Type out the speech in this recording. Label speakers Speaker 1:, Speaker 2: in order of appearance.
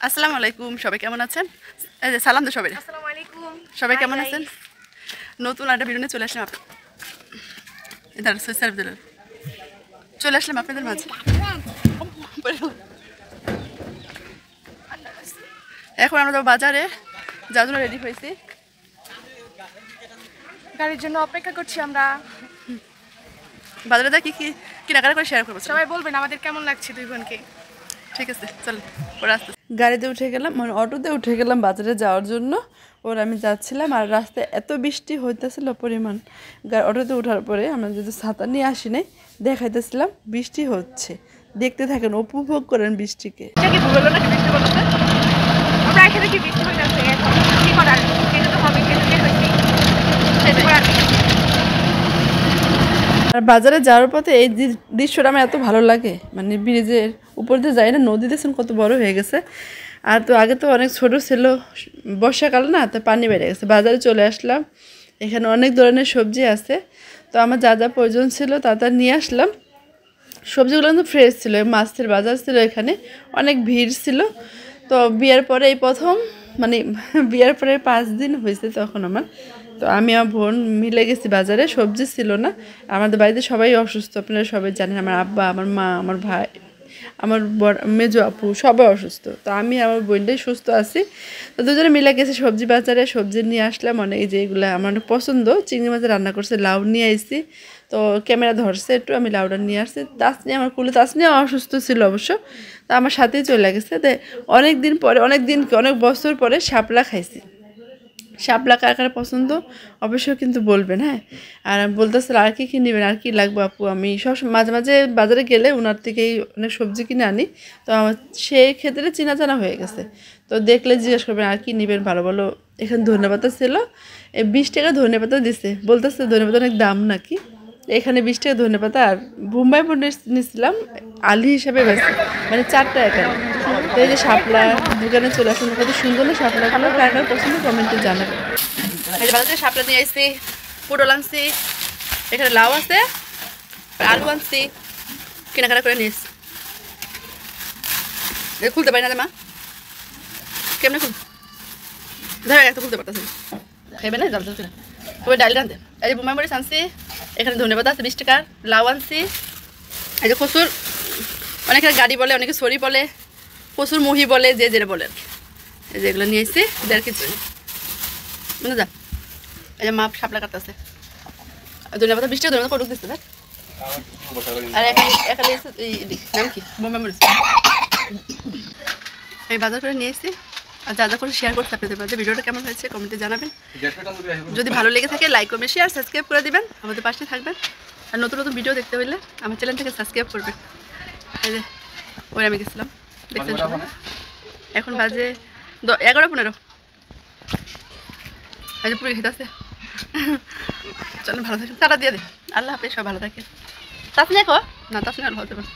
Speaker 1: আসসালামু আলাইকুম, সবাই কেমন আছেন? এই যে সালাম তো সবাই।
Speaker 2: আসসালামু আলাইকুম,
Speaker 1: সবাই কেমন আছেন? নতুন একটা ভিডিও নিয়ে চলে আসলাম চলে আসলাম আপনাদের মাঝে। এখন আমরা তো বাজারে যাওয়ার জন্য রেডি হয়েছি,
Speaker 2: গাড়ির জন্য অপেক্ষা করছি আমরা।
Speaker 1: বাজারে যা কি কি কেনাকাটা করে শেয়ার করবো।
Speaker 2: সবাই বলবেন আমাদের কেমন লাগছে দুই বোনকে।
Speaker 1: ঠিক আছে, চল ওরা আসতে। গাড়িতে উঠে গেলাম, মানে অটোতে উঠে গেলাম বাজারে যাওয়ার জন্য। ওর আমি যাচ্ছিলাম আর রাস্তায় এত বৃষ্টি হইতেছিল পরিমাণ। অটোতে ওঠার পরে আমরা যদি ছাতা নিয়ে আসি নাই, দেখাইতেছিলাম বৃষ্টি হচ্ছে। দেখতে থাকেন, উপভোগ করেন বৃষ্টিকে।
Speaker 2: আমরা এখানে কি বৃষ্টি হয়ে যাচ্ছে, কি করার, খেতে তো হবে, খেতে হয়েছি।
Speaker 1: আর বাজারে যাওয়ার পথে এই দৃশ্যটা আমার এত ভালো লাগে, মানে ব্রিজের উপর দিয়ে যাই না, নদী দেখছেন কত বড় হয়ে গেছে। আর তো আগে তো অনেক ছোট ছিল, বর্ষাকাল না, তো পানি বেড়ে গেছে। বাজারে চলে আসলাম, এখানে অনেক ধরনের সবজি আছে। তো আমার যা যা প্রয়োজন ছিল তা নিয়ে আসলাম। সবজিগুলো কিন্তু ফ্রেশ ছিল, মাছের বাজার ছিল, এখানে অনেক ভিড় ছিল। তো বিয়ের পরে এই প্রথম, মানে বিয়ের পরে 5 দিন হয়েছে তখন আমার। তো আমি আমার বোন মিলে গেছি বাজারে, সবজি ছিল না। আমাদের বাড়িতে সবাই অসুস্থ, আপনারা সবাই জানেন। আমার আব্বা, আমার মা, আমার ভাই, আমার মেজো আপু সবাই অসুস্থ। তো আমি আমার বোনটাই সুস্থ আছি। তো দুজনে মিলে গেছি সবজি বাজারে, সবজি নিয়ে আসলাম অনেক। এই যে এগুলো আমার অনেক পছন্দ, চিংড়ি মাছ রান্না করছে, লাউ নিয়ে আসছি। তো ক্যামেরা ধরছে একটু, আমি লাউটা নিয়ে আসছি। তাসনি আমার কুলে, তাসনি অসুস্থ ছিল অবশ্য, তো আমার সাথেই চলে গেছে। তো অনেক বছর পরে শাপলা খাইছি। শাপলা কার কার পছন্দ অবশ্যই কিন্তু বলবেন, হ্যাঁ। আর বলতেছিল আর কি নেবেন, আর কি লাগবে আপু। আমি সব মাঝে মাঝে বাজারে গেলে ওনার থেকেই অনেক সবজি কিনে আনি। তো আমার সেই ক্ষেত্রে চেনা জানা হয়ে গেছে। তো দেখলে জিজ্ঞেস করবেন আর কি নেবেন, ভালো ভালো। এখানে ধনেপাতা ছিল, এই 20 টাকা ধনেপাতা দিছে, বলতেছে ধনেপাতা অনেক দাম নাকি। এখানে 20 টাকা ধনেপাতা। আর বোম্বাই পনির নিয়েছিলাম আলি হিসাবে বেশি, মানে 4 টাকা। তো এই যে শাপলা দোকানে চলে আসুন, কত সুন্দর না শাপলাগুলো, কার কার পছন্দ কমেন্টে জানাবেন। এই যে বাজার থেকে শাপলা নিয়ে আসছি, পটল আনছি, এখানে লাউ আছে, আলু আনছি, কেনাকাটা করে নিয়ে এসছি। খুলতে পারি না মা, কেমনে খুল ধরে একটা খুলতে পারতেছি, খাইবে না, জল চলছে না। তবে ডাল আনতে, এই যে বোম্বাই মরিচ আনছি, এখানে ধনেপাতা আছে 20 টাকার, লাউ আনছি, এই যে কচুর, অনেকে গাড়ি বলে, অনেকে সরি বলে, কচুর মুহি বলে, যে যেটা বলে। এই যে এগুলো নিয়ে এসছি 1.5 কেজি, বুঝলে যা। এই যে মা শাপলা কাটতেছে, ধনেপাতা 20 টাকা ধনেপাতা কটুক দিচ্ছে দেখ। আর এখানে নাম কি, বোম্বাই মরিচ। এই বাজার করে নিয়ে এসছি। আর যা যা করে শেয়ার করতে আপনাদের মাঝে। ভিডিওটা কেমন হয়েছে কমেন্টে জানাবেন। যদি ভালো লেগে থাকে লাইক কমেন্ট শেয়ার সাবস্ক্রাইব করে দিবেন, আমাদের পাশে থাকবেন। আর নতুন নতুন ভিডিও দেখতে হলে আমার চ্যানেল থেকে সাবস্ক্রাইব করবেন। এই যে ওই আমি গেছিলাম, দেখছেন সবাই। এখন বাজে 11:15। এই যে পুরো খেতে আছে। চলো ভালো থাকেন, তারা দিয়ে দে। আল্লাহ হাফেজ, সব ভালো থাকে। তাসনি দেখো না, তাসনি আর হতে পারে।